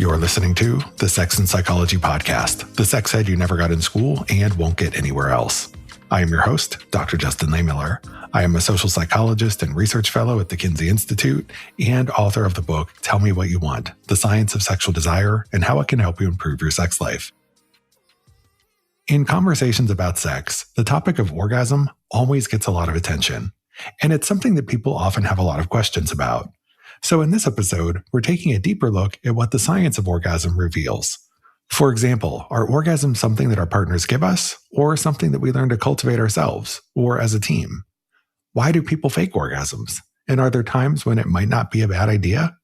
You're listening to the Sex and Psychology Podcast, the sex ed you never got in school and won't get anywhere else. I am your host, Dr. Justin Lehmiller. I am a social psychologist and research fellow at the Kinsey Institute and author of the book, Tell Me What You Want, The Science of Sexual Desire and How It Can Help You Improve Your Sex Life. In conversations about sex, the topic of orgasm always gets a lot of attention, and it's something that people often have a lot of questions about. So in this episode, we're taking a deeper look at what the science of orgasm reveals. For example, are orgasms something that our partners give us, or something that we learn to cultivate ourselves, or as a team? Why do people fake orgasms? And are there times when it might not be a bad idea?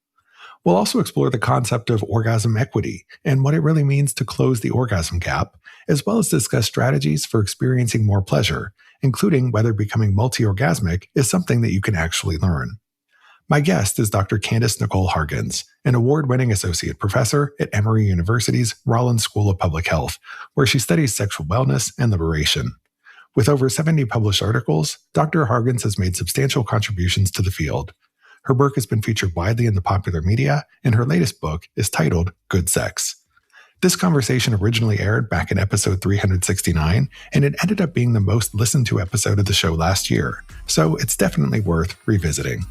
We'll also explore the concept of orgasm equity and what it really means to close the orgasm gap, as well as discuss strategies for experiencing more pleasure, including whether becoming multi-orgasmic is something that you can actually learn. My guest is Dr. Candace Nicole Hargens, an award-winning associate professor at Emory University's Rollins School of Public Health, where she studies sexual wellness and liberation. With over 70 published articles, Dr. Hargens has made substantial contributions to the field. Her work has been featured widely in the popular media, and her latest book is titled Good Sex. This conversation originally aired back in episode 369, and it ended up being the most listened to episode of the show last year, so it's definitely worth revisiting.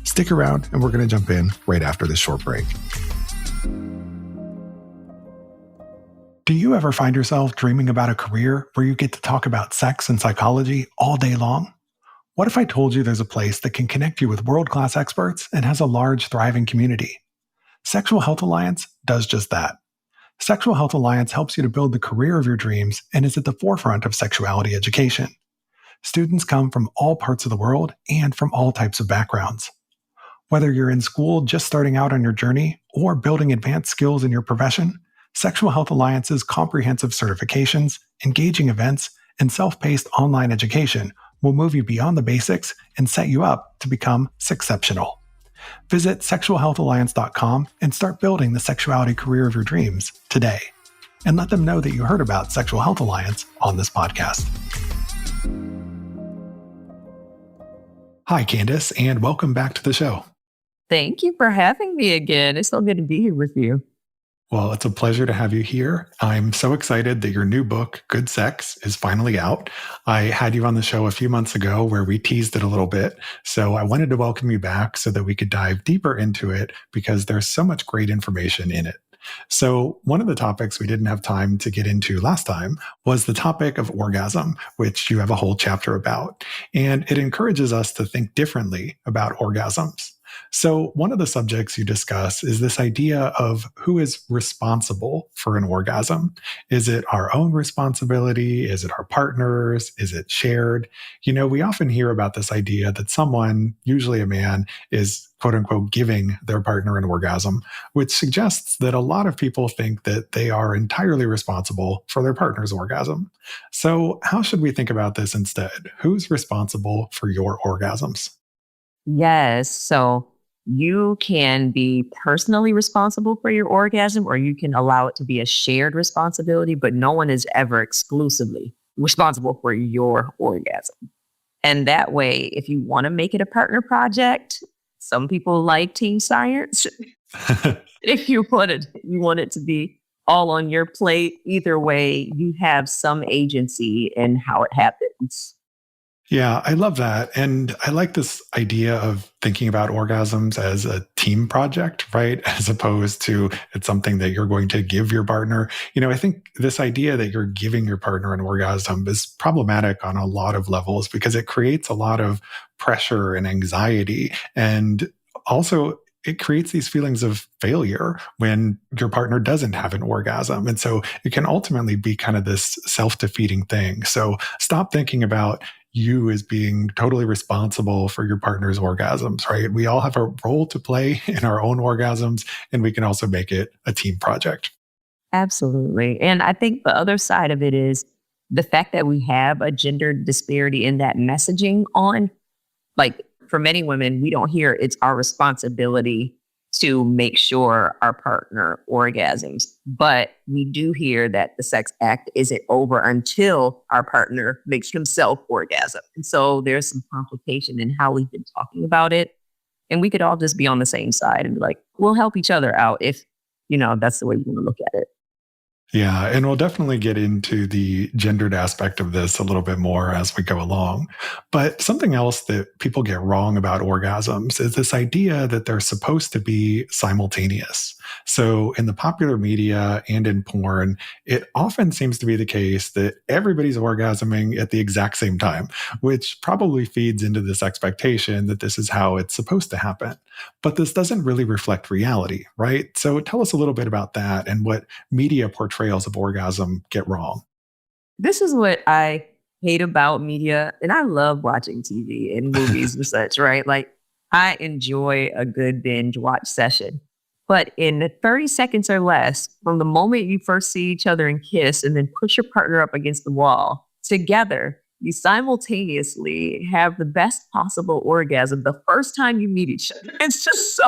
Stick around, and we're going to jump in right after this short break. Do you ever find yourself dreaming about a career where you get to talk about sex and psychology all day long? What if I told you there's a place that can connect you with world-class experts and has a large, thriving community? Sexual Health Alliance does just that. Sexual Health Alliance helps you to build the career of your dreams and is at the forefront of sexuality education. Students come from all parts of the world and from all types of backgrounds. Whether you're in school just starting out on your journey or building advanced skills in your profession, Sexual Health Alliance's comprehensive certifications, engaging events, and self-paced online education will move you beyond the basics and set you up to become sexceptional. Visit sexualhealthalliance.com and start building the sexuality career of your dreams today. And let them know that you heard about Sexual Health Alliance on this podcast. Hi, Candace, and welcome back to the show. Thank you for having me again. It's so good to be here with you. Well, it's a pleasure to have you here. I'm so excited that your new book, Good Sex, is finally out. I had you on the show a few months ago where we teased it a little bit. So I wanted to welcome you back so that we could dive deeper into it because there's so much great information in it. So one of the topics we didn't have time to get into last time was the topic of orgasm, which you have a whole chapter about. And it encourages us to think differently about orgasms. So one of the subjects you discuss is this idea of who is responsible for an orgasm. Is it our own responsibility? Is it our partner's? Is it shared? You know, we often hear about this idea that someone, usually a man, is quote unquote giving their partner an orgasm, which suggests that a lot of people think that they are entirely responsible for their partner's orgasm. So how should we think about this instead? Who's responsible for your orgasms? Yes. So you can be personally responsible for your orgasm, or you can allow it to be a shared responsibility, but no one is ever exclusively responsible for your orgasm. And that way, if you want to make it a partner project, some people like team science. If you want it to be all on your plate, either way, you have some agency in how it happens. Yeah, I love that. And I like this idea of thinking about orgasms as a team project, right? As opposed to it's something that you're going to give your partner. You know, I think this idea that you're giving your partner an orgasm is problematic on a lot of levels because it creates a lot of pressure and anxiety. And also, it creates these feelings of failure when your partner doesn't have an orgasm. And so it can ultimately be kind of this self-defeating thing. So stop thinking about you as being totally responsible for your partner's orgasms, right? We all have a role to play in our own orgasms, and we can also make it a team project. Absolutely. And I think the other side of it is the fact that we have a gender disparity in that messaging on, like for many women, we don't hear it's our responsibility to make sure our partner orgasms. But we do hear that the sex act isn't over until our partner makes himself orgasm. And so there's some complication in how we've been talking about it. And we could all just be on the same side and be like, we'll help each other out. If that's the way we want to look at it. Yeah, and we'll definitely get into the gendered aspect of this a little bit more as we go along. But something else that people get wrong about orgasms is this idea that they're supposed to be simultaneous. So in the popular media and in porn, it often seems to be the case that everybody's orgasming at the exact same time, which probably feeds into this expectation that this is how it's supposed to happen. But this doesn't really reflect reality, right? So tell us a little bit about that and what media portrayals of orgasm get wrong. This is what I hate about media. And I love watching TV and movies and such, right? Like, I enjoy a good binge watch session. But in 30 seconds or less, from the moment you first see each other and kiss and then push your partner up against the wall, together, you simultaneously have the best possible orgasm the first time you meet each other. It's just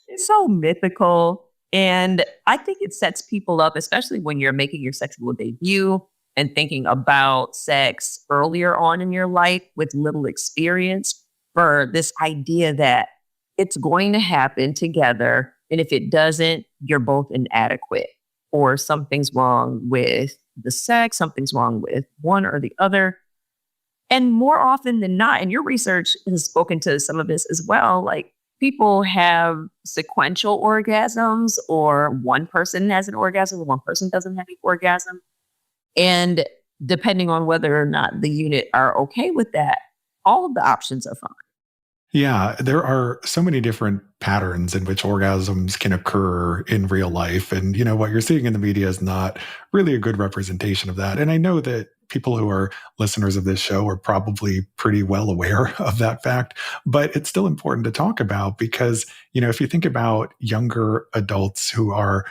it's so mythical. And I think it sets people up, especially when you're making your sexual debut and thinking about sex earlier on in your life with little experience, for this idea that it's going to happen together. And if it doesn't, you're both inadequate, or something's wrong with the sex, something's wrong with one or the other. And more often than not, and your research has spoken to some of this as well, like, people have sequential orgasms, or one person has an orgasm, one person doesn't have an orgasm. And depending on whether or not the unit are okay with that, all of the options are fine. Yeah, there are so many different patterns in which orgasms can occur in real life. And, what you're seeing in the media is not really a good representation of that. And I know that people who are listeners of this show are probably pretty well aware of that fact, but it's still important to talk about because, if you think about younger adults who are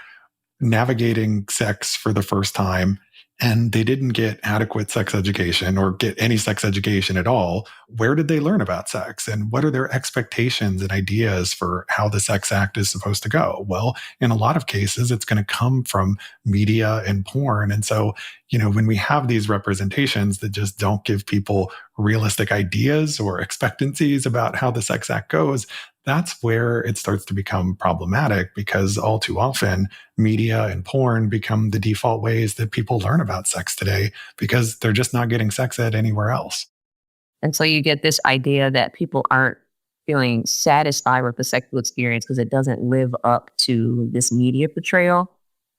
navigating sex for the first time and they didn't get adequate sex education or get any sex education at all, where did they learn about sex? And what are their expectations and ideas for how the sex act is supposed to go? Well, in a lot of cases, it's going to come from media and porn. And so, when we have these representations that just don't give people realistic ideas or expectancies about how the sex act goes, that's where it starts to become problematic, because all too often media and porn become the default ways that people learn about sex today because they're just not getting sex ed anywhere else. And so you get this idea that people aren't feeling satisfied with the sexual experience because it doesn't live up to this media portrayal,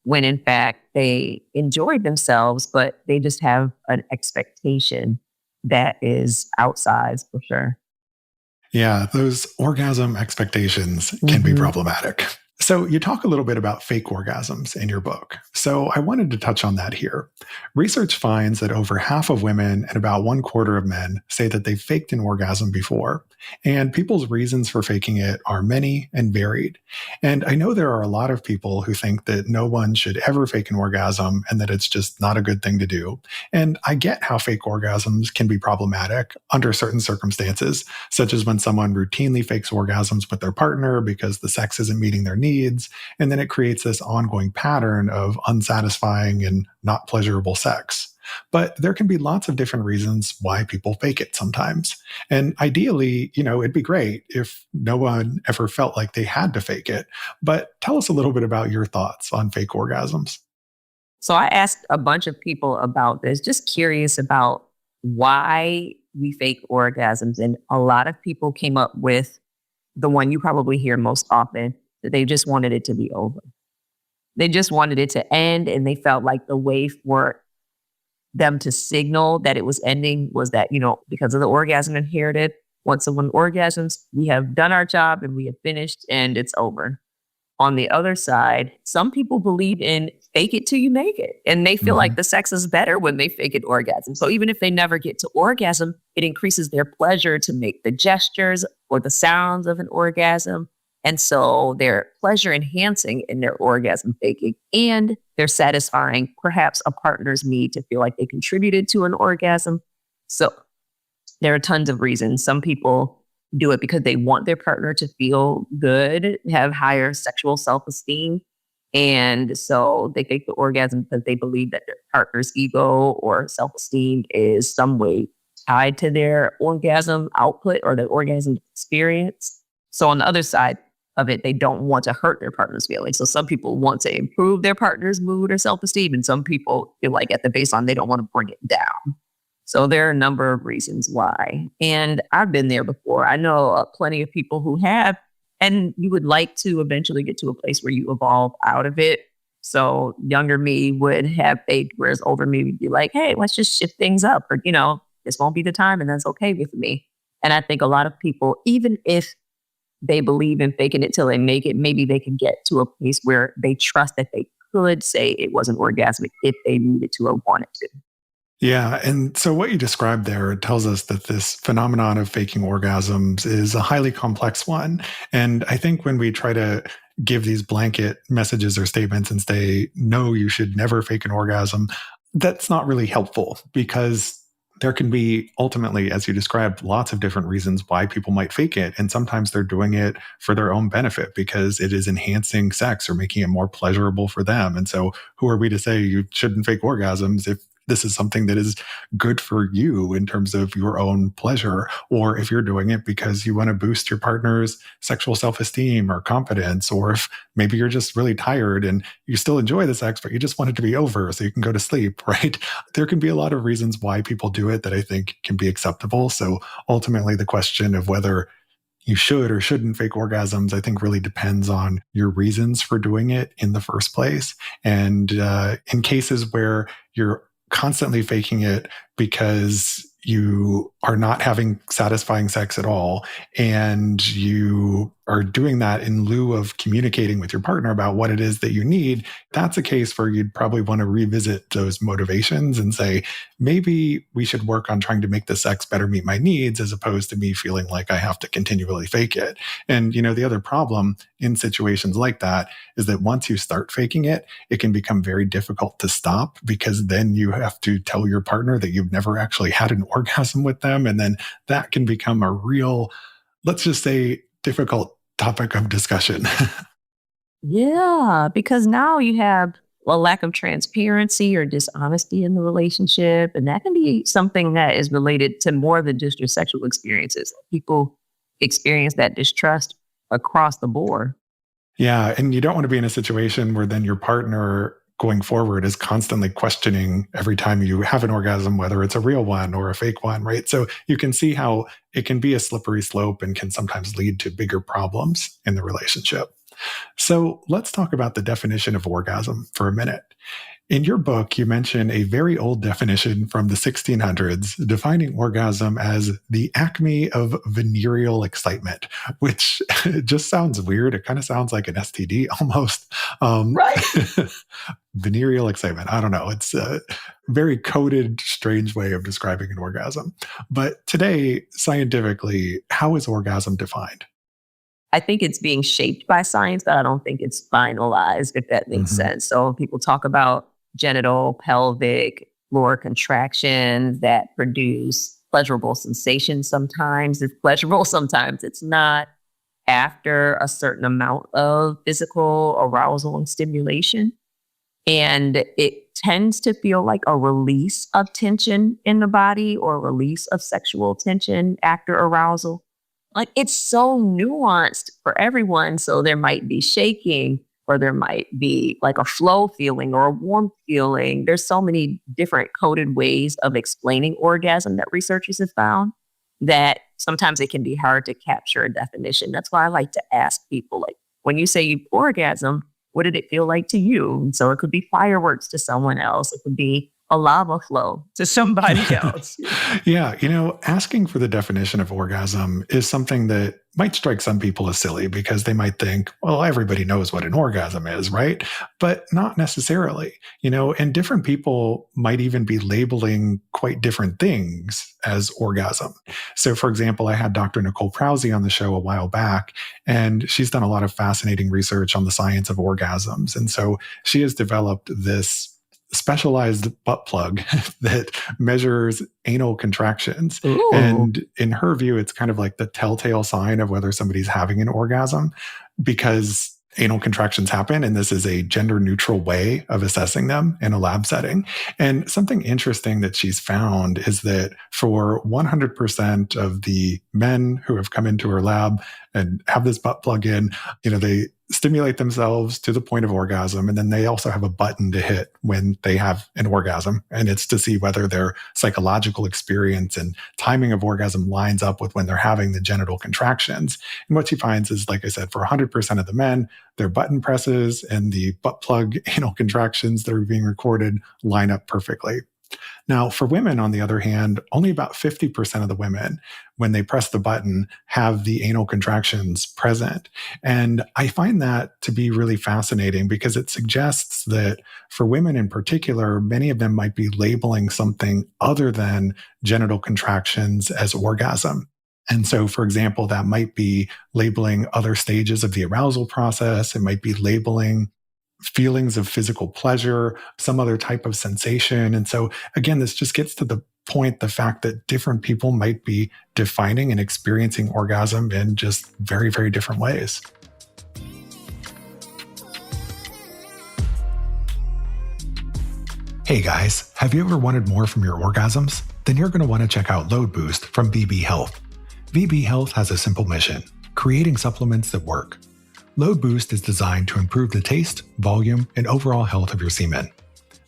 when in fact they enjoyed themselves, but they just have an expectation that is outsized for sure. Yeah, those orgasm expectations can be problematic. So you talk a little bit about fake orgasms in your book. So I wanted to touch on that here. Research finds that over half of women and about 1/4 of men say that they faked an orgasm before. And people's reasons for faking it are many and varied. And I know there are a lot of people who think that no one should ever fake an orgasm and that it's just not a good thing to do. And I get how fake orgasms can be problematic under certain circumstances, such as when someone routinely fakes orgasms with their partner because the sex isn't meeting their needs. And then it creates this ongoing pattern of unsatisfying and not pleasurable sex. But there can be lots of different reasons why people fake it sometimes. And ideally, it'd be great if no one ever felt like they had to fake it. But tell us a little bit about your thoughts on fake orgasms. So I asked a bunch of people about this, just curious about why we fake orgasms. And a lot of people came up with the one you probably hear most often, that they just wanted it to be over. They just wanted it to end, and they felt like the way for them to signal that it was ending was that, because of the orgasm inherited, once someone orgasms, we have done our job and we have finished and it's over. On the other side, some people believe in fake it till you make it. And they feel like the sex is better when they fake an orgasm. So even if they never get to orgasm, it increases their pleasure to make the gestures or the sounds of an orgasm. And so they're pleasure enhancing in their orgasm faking, and they're satisfying perhaps a partner's need to feel like they contributed to an orgasm. So there are tons of reasons. Some people do it because they want their partner to feel good, have higher sexual self-esteem. And so they fake the orgasm because they believe that their partner's ego or self-esteem is some way tied to their orgasm output or the orgasm experience. So on the other side, of it, they don't want to hurt their partner's feelings. So some people want to improve their partner's mood or self-esteem, and some people feel like at the baseline, they don't want to bring it down. So there are a number of reasons why. And I've been there before. I know plenty of people who have, and you would like to eventually get to a place where you evolve out of it. So younger me would have faith, whereas older me would be like, hey, let's just shift things up, or, this won't be the time, and that's okay with me. And I think a lot of people, even if they believe in faking it till they make it, maybe they can get to a place where they trust that they could say it wasn't orgasmic if they needed to or wanted to. Yeah. And so what you described there tells us that this phenomenon of faking orgasms is a highly complex one. And I think when we try to give these blanket messages or statements and say, no, you should never fake an orgasm, that's not really helpful, because there can be ultimately, as you described, lots of different reasons why people might fake it. And sometimes they're doing it for their own benefit because it is enhancing sex or making it more pleasurable for them. And so who are we to say you shouldn't fake orgasms if this is something that is good for you in terms of your own pleasure, or if you're doing it because you want to boost your partner's sexual self-esteem or confidence, or if maybe you're just really tired and you still enjoy the sex, but you just want it to be over so you can go to sleep, right? There can be a lot of reasons why people do it that I think can be acceptable. So ultimately, the question of whether you should or shouldn't fake orgasms, I think, really depends on your reasons for doing it in the first place. And in cases where you're constantly faking it because you are not having satisfying sex at all, and you are doing that in lieu of communicating with your partner about what it is that you need, that's a case where you'd probably want to revisit those motivations and say, maybe we should work on trying to make the sex better meet my needs, as opposed to me feeling like I have to continually fake it. And, the other problem in situations like that is that once you start faking it, it can become very difficult to stop, because then you have to tell your partner that you've never actually had an orgasm with them. And then that can become a real, let's just say, difficult topic of discussion. Yeah, because now you have a lack of transparency or dishonesty in the relationship. And that can be something that is related to more than just your sexual experiences. People experience that distrust across the board. Yeah. And you don't want to be in a situation where then your partner going forward is constantly questioning every time you have an orgasm, whether it's a real one or a fake one, right? So you can see how it can be a slippery slope and can sometimes lead to bigger problems in the relationship. So let's talk about the definition of orgasm for a minute. In your book, you mention a very old definition from the 1600s defining orgasm as the acme of venereal excitement, which just sounds weird. It kind of sounds like an STD almost. Right. Venereal excitement. I don't know. It's a very coded, strange way of describing an orgasm. But today, scientifically, how is orgasm defined? I think it's being shaped by science, but I don't think it's finalized, if that makes sense. So people talk about genital, pelvic, floor contractions that produce pleasurable sensations. Sometimes it's pleasurable, sometimes it's not, after a certain amount of physical arousal and stimulation. And it tends to feel like a release of tension in the body or a release of sexual tension after arousal. Like, it's so nuanced for everyone. So there might be shaking, or there might be like a flow feeling or a warm feeling. There's so many different coded ways of explaining orgasm that researchers have found that sometimes it can be hard to capture a definition. That's why I like to ask people, like, when you say you orgasm, what did it feel like to you? And so it could be fireworks to someone else. It could be a lava flow to somebody else. Yeah. Asking for the definition of orgasm is something that might strike some people as silly, because they might think, well, everybody knows what an orgasm is, right? But not necessarily, and different people might even be labeling quite different things as orgasm. So for example, I had Dr. Nicole Prowse on the show a while back, and she's done a lot of fascinating research on the science of orgasms. And so she has developed this specialized butt plug that measures anal contractions. Ooh. And in her view, it's kind of like the telltale sign of whether somebody's having an orgasm, because anal contractions happen, and this is a gender neutral way of assessing them in a lab setting. And something interesting that she's found is that for 100% of the men who have come into her lab and have this butt plug in. They stimulate themselves to the point of orgasm. And then they also have a button to hit when they have an orgasm. And it's to see whether their psychological experience and timing of orgasm lines up with when they're having the genital contractions. And what she finds is, like I said, for 100% of the men, their button presses and the butt plug anal contractions that are being recorded line up perfectly. Now, for women, on the other hand, only about 50% of the women, when they press the button, have the anal contractions present. And I find that to be really fascinating because it suggests that for women in particular, many of them might be labeling something other than genital contractions as orgasm. And so, for example, that might be labeling other stages of the arousal process. It might be labeling feelings of physical pleasure, some other type of sensation. And so, again, this just gets to the point, the fact that different people might be defining and experiencing orgasm in just very, very different ways. Hey guys, have you ever wanted more from your orgasms? Then you're going to want to check out Load Boost from VB Health. VB Health has a simple mission: creating supplements that work. Load Boost is designed to improve the taste, volume, and overall health of your semen.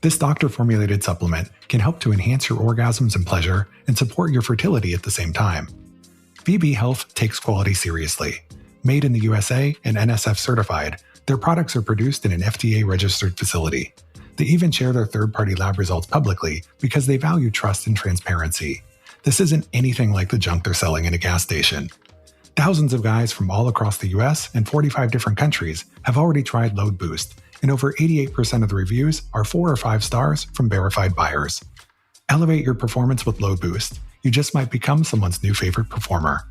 This doctor-formulated supplement can help to enhance your orgasms and pleasure and support your fertility at the same time. VB Health takes quality seriously. Made in the USA and NSF certified, their products are produced in an FDA-registered facility. They even share their third-party lab results publicly because they value trust and transparency. This isn't anything like the junk they're selling in a gas station. Thousands of guys from all across the US and 45 different countries have already tried Load Boost, and over 88% of the reviews are 4 or 5 stars from verified buyers. Elevate your performance with Load Boost. You just might become someone's new favorite performer.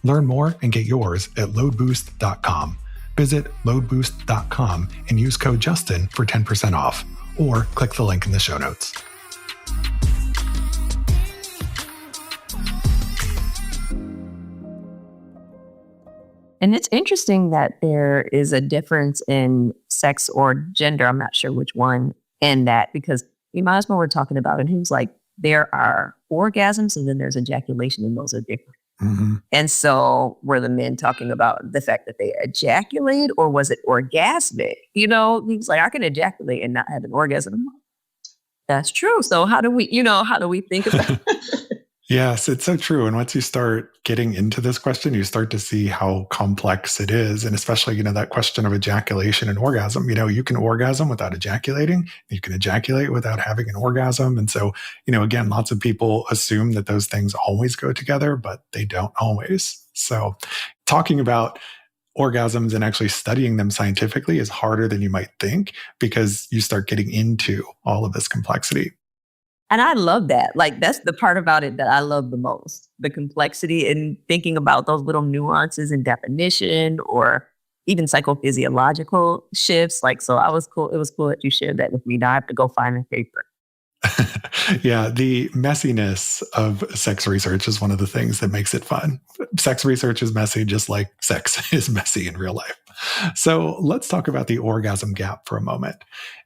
Learn more and get yours at loadboost.com. Visit loadboost.com and use code Justin for 10% off, or click the link in the show notes. And it's interesting that there is a difference in sex or gender. I'm not sure which one in that, because Imajma were talking about, and he was like, there are orgasms and then there's ejaculation, and those are different. Mm-hmm. And so were the men talking about the fact that they ejaculate, or was it orgasmic? He was like, I can ejaculate and not have an orgasm. That's true. So how do we think about it? Yes, it's so true. And once you start getting into this question, you start to see how complex it is. And especially, that question of ejaculation and orgasm. You can orgasm without ejaculating. You can ejaculate without having an orgasm. And so, again, lots of people assume that those things always go together, but they don't always. So talking about orgasms and actually studying them scientifically is harder than you might think, because you start getting into all of this complexity. And I love that. Like, that's the part about it that I love the most, the complexity and thinking about those little nuances in definition or even psychophysiological shifts. Like, so it was cool that you shared that with me. Now I have to go find a paper. Yeah, the messiness of sex research is one of the things that makes it fun. Sex research is messy, just like sex is messy in real life. So let's talk about the orgasm gap for a moment.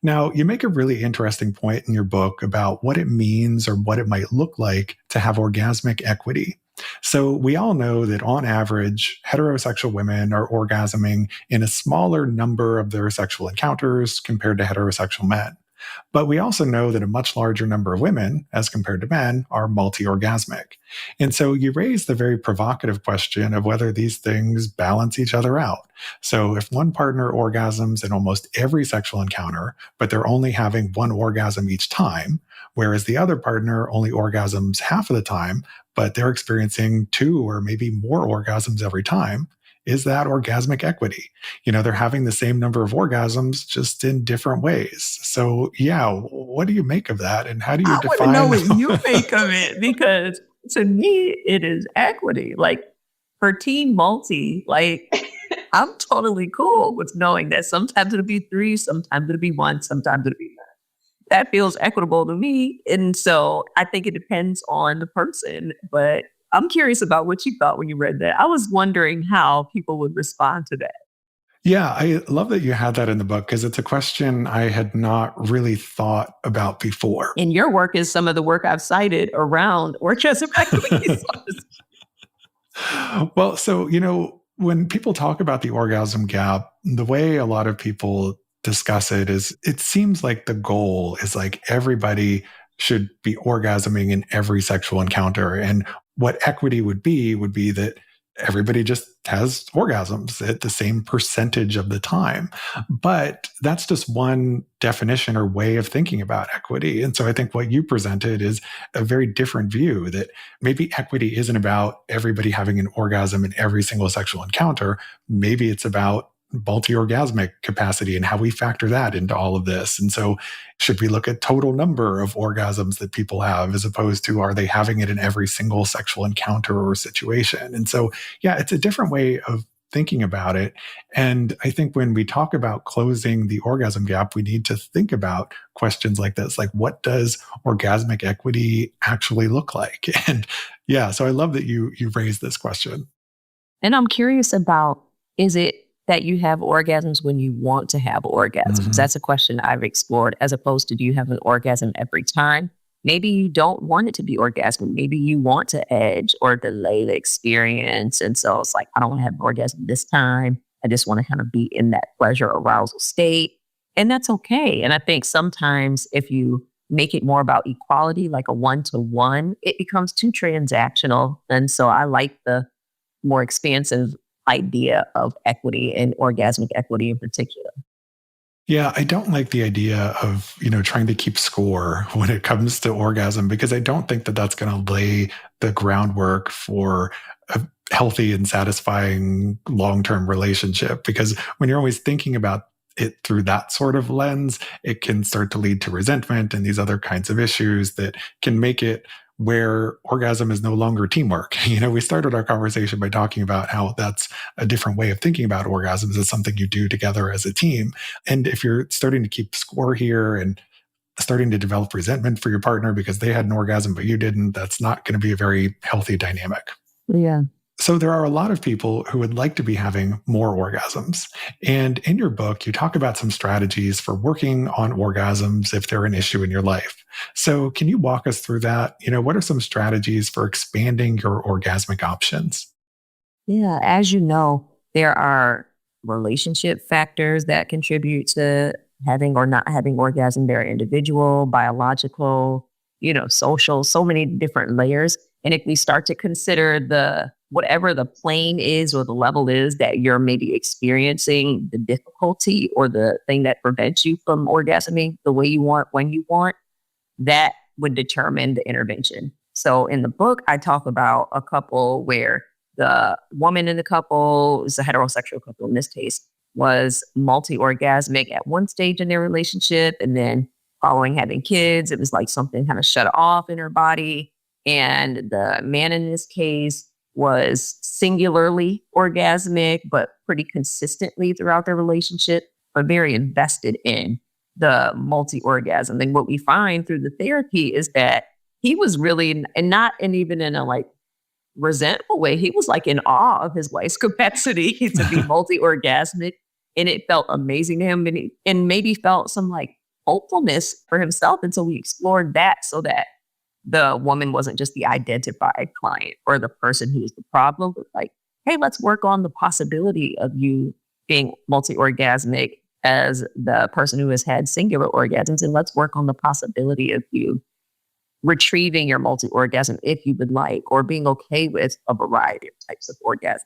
Now, you make a really interesting point in your book about what it means or what it might look like to have orgasmic equity. So we all know that on average, heterosexual women are orgasming in a smaller number of their sexual encounters compared to heterosexual men. But we also know that a much larger number of women, as compared to men, are multi-orgasmic. And so you raise the very provocative question of whether these things balance each other out. So if one partner orgasms in almost every sexual encounter, but they're only having one orgasm each time, whereas the other partner only orgasms half of the time, but they're experiencing 2 or maybe more orgasms every time, is that orgasmic equity? They're having the same number of orgasms, just in different ways. So, yeah, what do you make of that? And how do you define? I want to know what you make of it, because to me, it is equity. Like, for Team Multi, like, I'm totally cool with knowing that sometimes it'll be 3, sometimes it'll be 1, sometimes it'll be 9. That feels equitable to me. And so I think it depends on the person, but I'm curious about what you thought when you read that. I was wondering how people would respond to that. Yeah, I love that you had that in the book, because it's a question I had not really thought about before. And your work is some of the work I've cited around orgasm equity. Well, so, When people talk about the orgasm gap, the way a lot of people discuss it is it seems like the goal is like everybody should be orgasming in every sexual encounter. And what equity would be that everybody just has orgasms at the same percentage of the time. But that's just one definition or way of thinking about equity. And so I think what you presented is a very different view that maybe equity isn't about everybody having an orgasm in every single sexual encounter. Maybe it's about multi-orgasmic capacity and how we factor that into all of this. And so should we look at total number of orgasms that people have as opposed to are they having it in every single sexual encounter or situation? And so, yeah, it's a different way of thinking about it. And I think when we talk about closing the orgasm gap, we need to think about questions like this, like what does orgasmic equity actually look like? And yeah, so I love that you raised this question. And I'm curious about, is it that you have orgasms when you want to have orgasms? Mm-hmm. That's a question I've explored, as opposed to do you have an orgasm every time? Maybe you don't want it to be orgasmic. Maybe you want to edge or delay the experience. And so it's like, I don't want to have an orgasm this time. I just want to kind of be in that pleasure arousal state. And that's okay. And I think sometimes if you make it more about equality, like a one-to-one, it becomes too transactional. And so I like the more expansive idea of equity and orgasmic equity in particular. Yeah, I don't like the idea of, trying to keep score when it comes to orgasm, because I don't think that that's going to lay the groundwork for a healthy and satisfying long-term relationship. Because when you're always thinking about it through that sort of lens, it can start to lead to resentment and these other kinds of issues that can make it where orgasm is no longer teamwork. We started our conversation by talking about how that's a different way of thinking about orgasms as something you do together as a team. And if you're starting to keep score here and starting to develop resentment for your partner because they had an orgasm but you didn't, that's not going to be a very healthy dynamic. Yeah. So there are a lot of people who would like to be having more orgasms. And in your book, you talk about some strategies for working on orgasms if they're an issue in your life. So can you walk us through that? What are some strategies for expanding your orgasmic options? Yeah. As you know, there are relationship factors that contribute to having or not having orgasm. They're individual, biological, social, so many different layers. And if we start to consider whatever the plane is or the level is that you're maybe experiencing the difficulty or the thing that prevents you from orgasming the way you want, when you want, that would determine the intervention. So in the book, I talk about a couple where the woman in the couple, is a heterosexual couple in this case, was multi-orgasmic at one stage in their relationship. And then following having kids, it was like something kind of shut off in her body. And the man in this case was singularly orgasmic, but pretty consistently throughout their relationship, but very invested in the multi-orgasm. And what we find through the therapy is that he was really, and not even in a like resentful way, he was like in awe of his wife's capacity to be multi-orgasmic. And it felt amazing to him, and maybe felt some like hopefulness for himself. And so we explored that so that the woman wasn't just the identified client or the person who was the problem, but like, hey, let's work on the possibility of you being multi-orgasmic as the person who has had singular orgasms. And let's work on the possibility of you retrieving your multi-orgasm if you would like, or being okay with a variety of types of orgasms.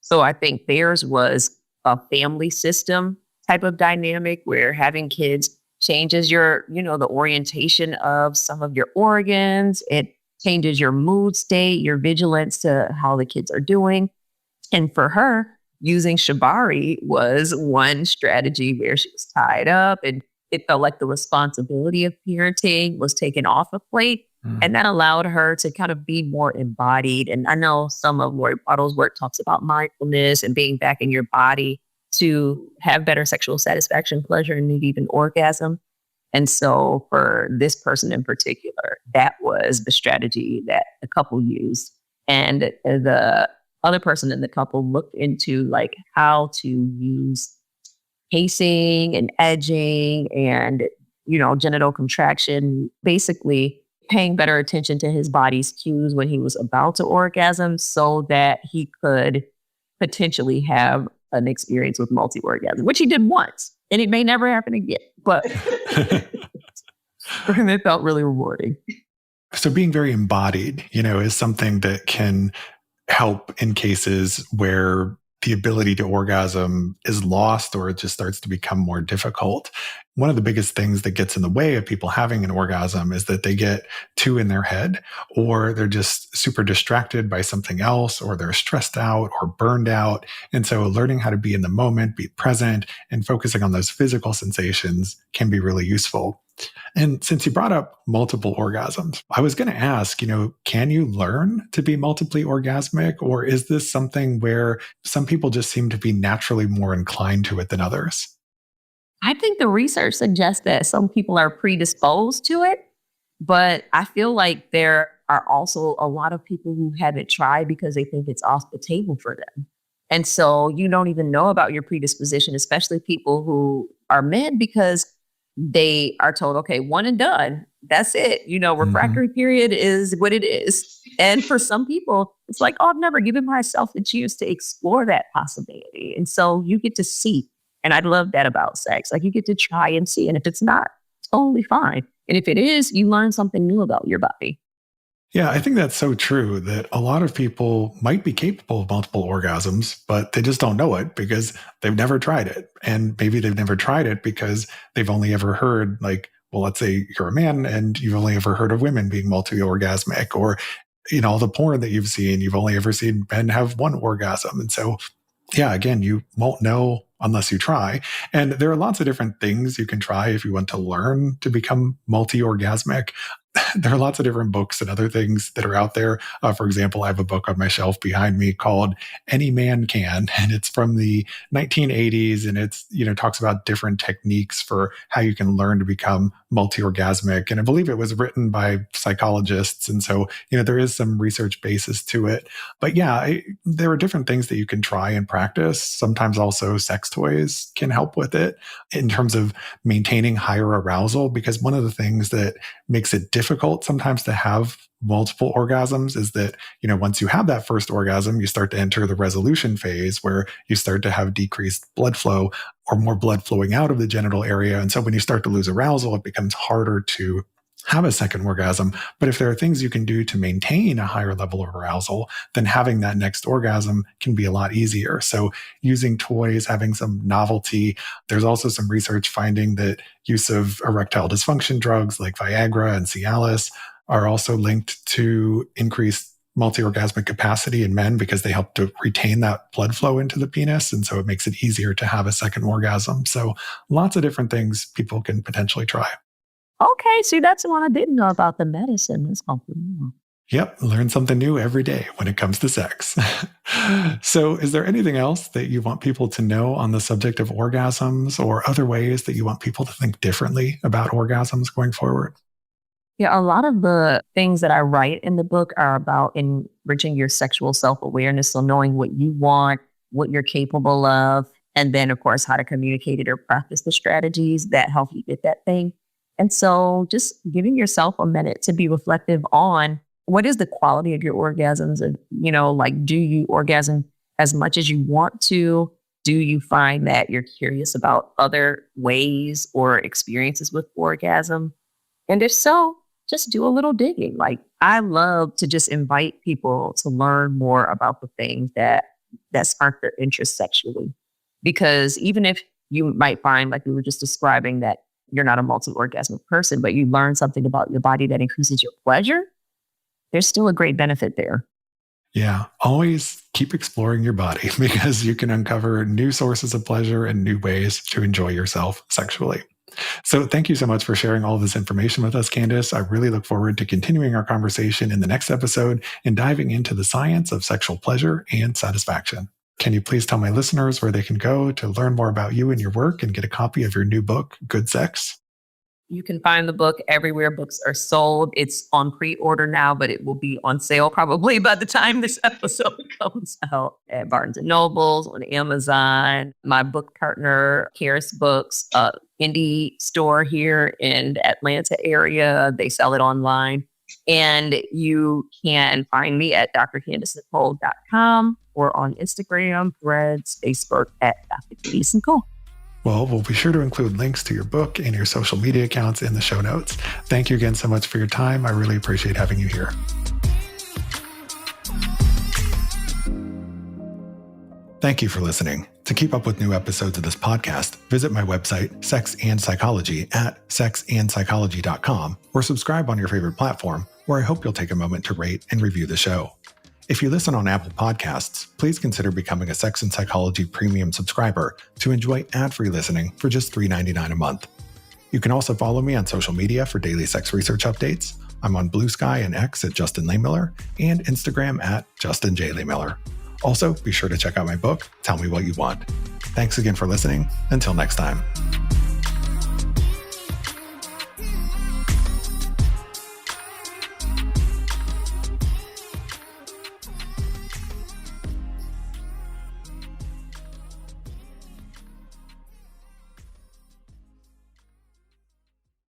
So I think theirs was a family system type of dynamic where having kids changes your, the orientation of some of your organs. It changes your mood state, your vigilance to how the kids are doing. And for her, using shibari was one strategy where she was tied up and it felt like the responsibility of parenting was taken off a plate. And that allowed her to kind of be more embodied. And I know some of Lori Bartle's work talks about mindfulness and being back in your body to have better sexual satisfaction, pleasure, and maybe even orgasm. And so for this person in particular, that was the strategy that the couple used. And the other person in the couple looked into like how to use pacing and edging and, genital contraction, basically paying better attention to his body's cues when he was about to orgasm so that he could potentially have an experience with multi-orgasm, which he did once, and it may never happen again, but it felt really rewarding. So being very embodied, is something that can help in cases where the ability to orgasm is lost or it just starts to become more difficult. One of the biggest things that gets in the way of people having an orgasm is that they get too in their head, or they're just super distracted by something else, or they're stressed out or burned out. And so learning how to be in the moment, be present, and focusing on those physical sensations can be really useful. And since you brought up multiple orgasms, I was going to ask, can you learn to be multiply orgasmic? Or is this something where some people just seem to be naturally more inclined to it than others? I think the research suggests that some people are predisposed to it, but I feel like there are also a lot of people who haven't tried because they think it's off the table for them. And so you don't even know about your predisposition, especially people who are men, because they are told, okay, one and done. That's it. Refractory period is what it is. And for some people, it's like, oh, I've never given myself the chance to explore that possibility. And so you get to see. And I love that about sex. Like, you get to try and see. And if it's not, totally fine. And if it is, you learn something new about your body. Yeah, I think that's so true that a lot of people might be capable of multiple orgasms, but they just don't know it because they've never tried it. And maybe they've never tried it because they've only ever heard, like, well, let's say you're a man and you've only ever heard of women being multi-orgasmic, or, all the porn that you've seen, you've only ever seen men have one orgasm. And so, yeah, again, you won't know unless you try. And there are lots of different things you can try if you want to learn to become multi-orgasmic. There are lots of different books and other things that are out there. For example, I have a book on my shelf behind me called Any Man Can, and it's from the 1980s, and it's, talks about different techniques for how you can learn to become multi-orgasmic. And I believe it was written by psychologists. And so, there is some research basis to it. But yeah, there are different things that you can try and practice. Sometimes also sex toys can help with it in terms of maintaining higher arousal, because one of the things that makes it difficult sometimes to have multiple orgasms is that, once you have that first orgasm, you start to enter the resolution phase where you start to have decreased blood flow or more blood flowing out of the genital area. And so when you start to lose arousal, it becomes harder to have a second orgasm. But if there are things you can do to maintain a higher level of arousal, then having that next orgasm can be a lot easier. So using toys, having some novelty. There's also some research finding that use of erectile dysfunction drugs like Viagra and Cialis are also linked to increased multi-orgasmic capacity in men because they help to retain that blood flow into the penis. And so it makes it easier to have a second orgasm. So lots of different things people can potentially try. Okay, see, that's one I didn't know about the medicine. That's complicated. Yep, learn something new every day when it comes to sex. So is there anything else that you want people to know on the subject of orgasms, or other ways that you want people to think differently about orgasms going forward? Yeah, a lot of the things that I write in the book are about enriching your sexual self-awareness. So knowing what you want, what you're capable of, and then, of course, how to communicate it or practice the strategies that help you get that thing. And so just giving yourself a minute to be reflective on what is the quality of your orgasms, and, do you orgasm as much as you want to? Do you find that you're curious about other ways or experiences with orgasm? And if so, just do a little digging. Like, I love to just invite people to learn more about the things that spark their interest sexually. Because even if you might find, like we were just describing, that you're not a multi-orgasmic person, but you learn something about your body that increases your pleasure, there's still a great benefit there. Yeah, always keep exploring your body because you can uncover new sources of pleasure and new ways to enjoy yourself sexually. So thank you so much for sharing all this information with us, Candace. I really look forward to continuing our conversation in the next episode and diving into the science of sexual pleasure and satisfaction. Can you please tell my listeners where they can go to learn more about you and your work and get a copy of your new book, Good Sex? You can find the book everywhere books are sold. It's on pre-order now, but it will be on sale probably by the time this episode comes out at Barnes & Nobles, on Amazon. My book partner, Karis Books, indie store here in the Atlanta area, they sell it online. And you can find me at drcandicenicole.com or on Instagram, Threads, Facebook at Dr. Candice Nicole. Well, we'll be sure to include links to your book and your social media accounts in the show notes. Thank you again so much for your time. I really appreciate having you here. Thank you for listening. To keep up with new episodes of this podcast, visit my website, Sex and Psychology, at sexandpsychology.com, or subscribe on your favorite platform, where I hope you'll take a moment to rate and review the show. If you listen on Apple Podcasts, please consider becoming a Sex and Psychology premium subscriber to enjoy ad-free listening for just $3.99 a month. You can also follow me on social media for daily sex research updates. I'm on Blue Sky and X at Justin Lehmiller and Instagram at Justin J. Lehmiller. Also, be sure to check out my book, Tell Me What You Want. Thanks again for listening. Until next time.